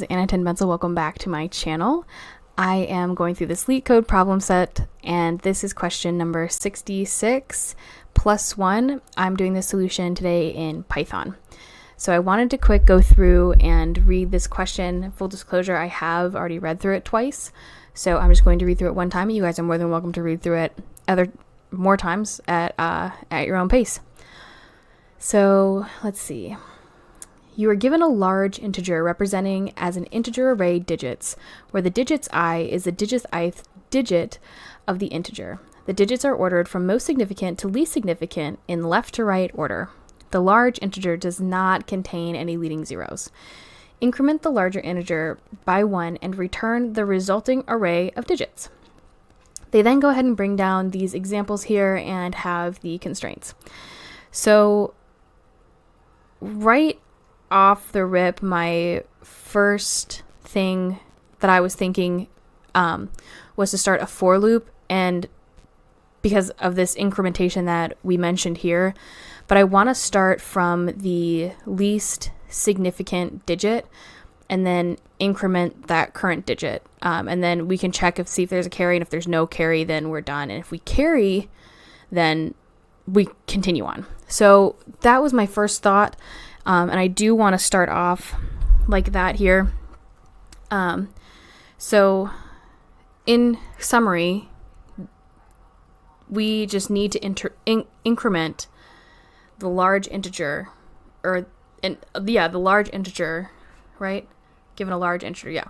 is Anna Benzel. Welcome back to my channel. I am going through this LeetCode problem set, and this is question number 66 plus 1. I'm doing the solution today in Python. So I wanted to quick go through and read this question. Full disclosure, I have already read through it twice, so I'm just going to read through it one time. You guys are more than welcome to read through it more times at your own pace. So let's see. You are given a large integer representing as an integer array digits, where the digits I is the ith digit of the integer. The digits are ordered from most significant to least significant in left to right order. The large integer does not contain any leading zeros. Increment the larger integer by 1 and return the resulting array of digits. They then go ahead and bring down these examples here and have the constraints. So right off the rip, my first thing that I was thinking was to start a for loop, and because of this incrementation that we mentioned here, but I want to start from the least significant digit and then increment that current digit, and then we can check see if there's a carry, and if there's no carry, then we're done, and if we carry, then we continue on. So that was my first thought. And I do want to start off like that here. So in summary, we just need to increment the large integer, the large integer, right? Given a large integer, yeah.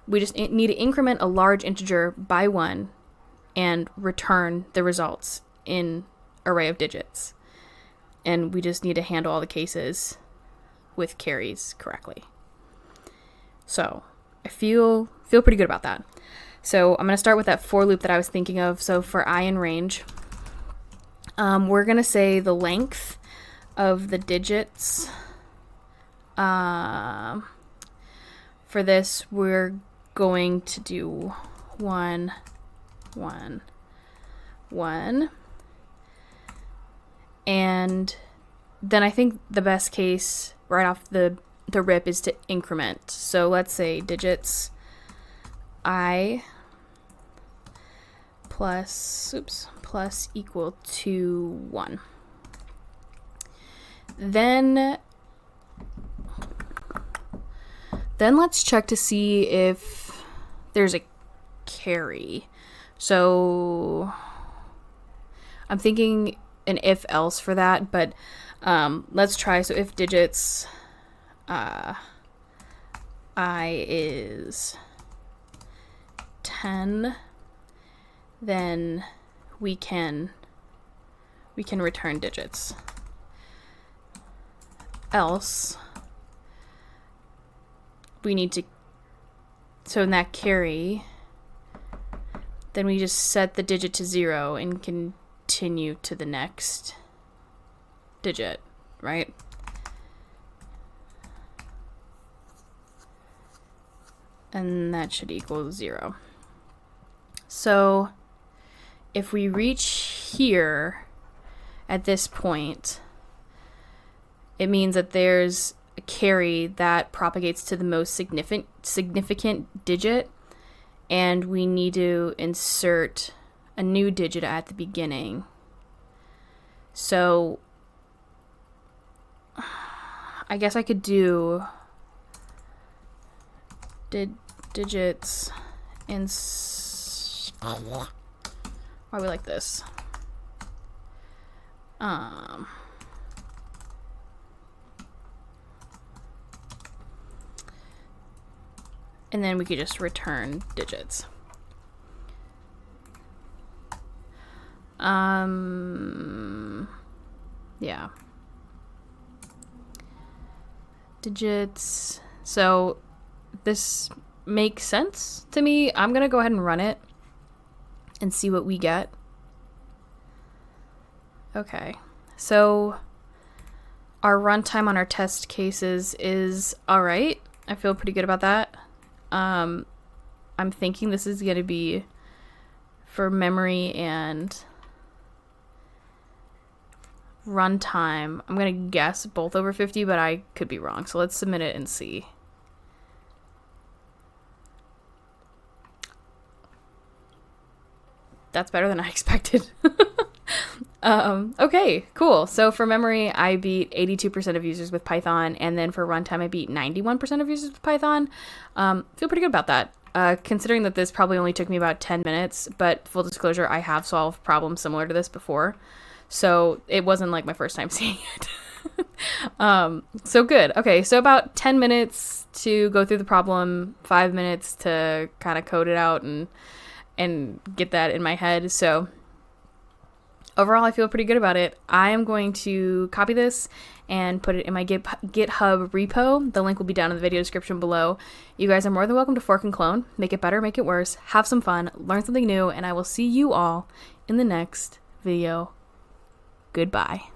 We just need to increment a large integer by 1 and return the results in array of digits. And we just need to handle all the cases with carries correctly. So I feel pretty good about that. So I'm going to start with that for loop that I was thinking of. So for I in range, we're going to say the length of the digits. For this, we're going to do 1, 1, 1. And then I think the best case right off the rip is to increment. So let's say digits I plus equal to 1. Then let's check to see if there's a carry. So I'm thinking an if else for that, but let's try. So if digits I is 10, then we can return digits. Else we need to, so in that carry, then we just set the digit to 0 and continue to the next digit, right? And that should equal 0. So if we reach here at this point, it means that there's a carry that propagates to the most significant digit, and we need to insert a new digit at the beginning. So I guess I could do digits in why are we like this? And then we could just return digits. Yeah. Digits. So this makes sense to me. I'm going to go ahead and run it and see what we get. Okay. So our runtime on our test cases is all right. I feel pretty good about that. I'm thinking this is going to be for memory and runtime. I'm going to guess both over 50, but I could be wrong. So let's submit it and see. That's better than I expected. Okay, cool. So for memory, I beat 82% of users with Python, and then for runtime, I beat 91% of users with Python. Feel pretty good about that. Considering that this probably only took me about 10 minutes, but full disclosure, I have solved problems similar to this before. So it wasn't like my first time seeing it. So good. Okay, so about 10 minutes to go through the problem, 5 minutes to kind of code it out and get that in my head. So overall, I feel pretty good about it. I am going to copy this and put it in my GitHub repo. The link will be down in the video description below. You guys are more than welcome to fork and clone. Make it better, make it worse. Have some fun, learn something new, and I will see you all in the next video. Goodbye.